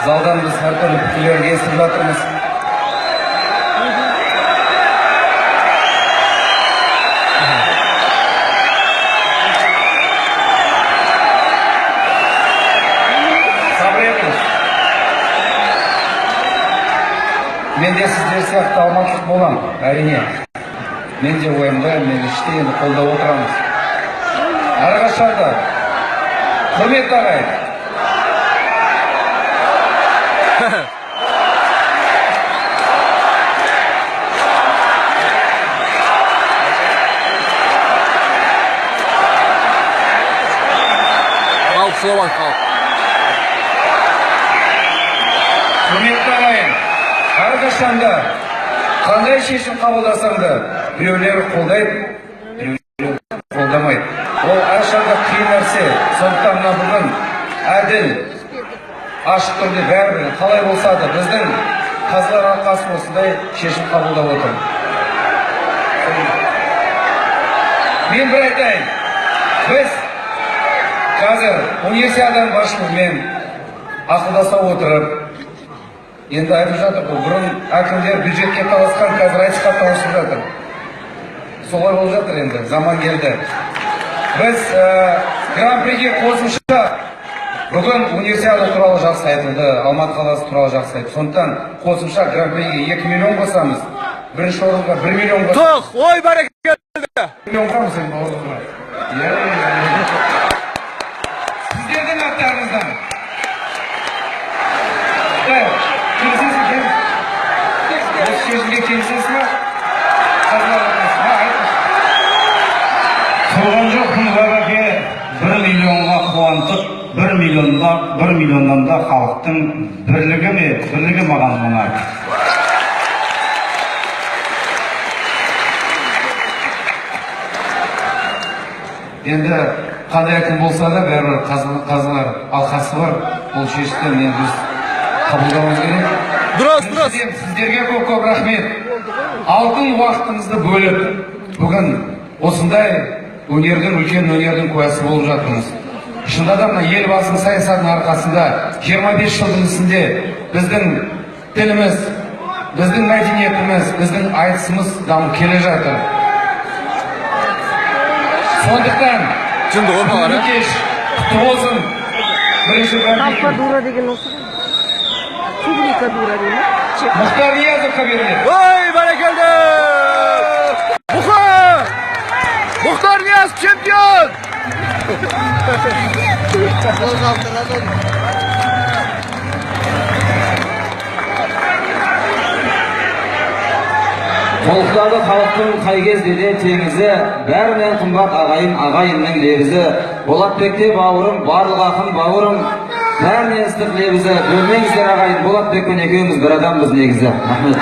Залдан біз әртүрлі пікірлерді естіп жатырмыз. Мен де сіздер сияқты алматылық болам, әрине. Мен де ойымда, мен іште енді қолдап отырамыз. Әрқашанда, құрметті ағайын. Құрметті ағайын. Әрқашанда қандай шешім қабылдасаң да, біреулер қолдайды, біреулер қолдамайды. Ол әрқашанда қиын нәрсе. Сондықтан мына бүгін әділ, ашық түрде бәрібір қалай болса да біздің қазылар алқасы осындай шешім қабылдап отыр. Мен бір айтайын. Біз қазір универсиаданың басшылығымен ақылдаса отырып, енді айтып жатыр, бұрын әкімдер бюджетке таласқан, қазір айтысқа таласып жатыр. Солай болып жатыр енді, заман келді. Біз гран-приге қосымша бүгін универсиада туралы жақсы айтылды, Алматы қаласы туралы жақсы айтылды. Сондықтан қосымша гран-приге 2 миллион қосамыз. Бірінші орынға 1 миллион қосамыз. Тоқ, ой бәрекелді. 1 миллион қамыз енді орынға. Сіздердің аттарыңыздан. Шешімге келісесіз ма? Тұрған жоқпын бәбәке, 1 миллионға қуантып, 1 миллионнан да халықтың бірлігі маған мұнар. Енді қандай әкім болса да, бәрібір қазылар алқасы бар. Ол шешімді мен біз қабылдауымыз керек. Дұрыс. Сіздерге көп рахмет. Алтын уақытыңызды бөліп, бүгін осындай үлкен өнердің куәсі болып жатырмыз. Шынында да мына елбасының саясатының арқасында 25 жылдың ішінде біздің тіліміз, біздің мәдениетіміз, біздің айтысымыз дамып келе жатыр. Сондықтан бүгінгі кеш құтты болсын. Бірінші гран-при Мұхтар Ниязовқа беріледі. Ой бәрекелді. Мұхтар Ниязов чемпион. Толықтады халықтың қай кезде де теңізі, бәрінен қымбат ағайынның лебізі. Болатбекте бауырым, барлық ақын бауырым, бәрінен ыстық лебізі. Бөлмеңіздер ағайын, Болатбекпен екеуміз бір адамбыз негізі. Рахмет.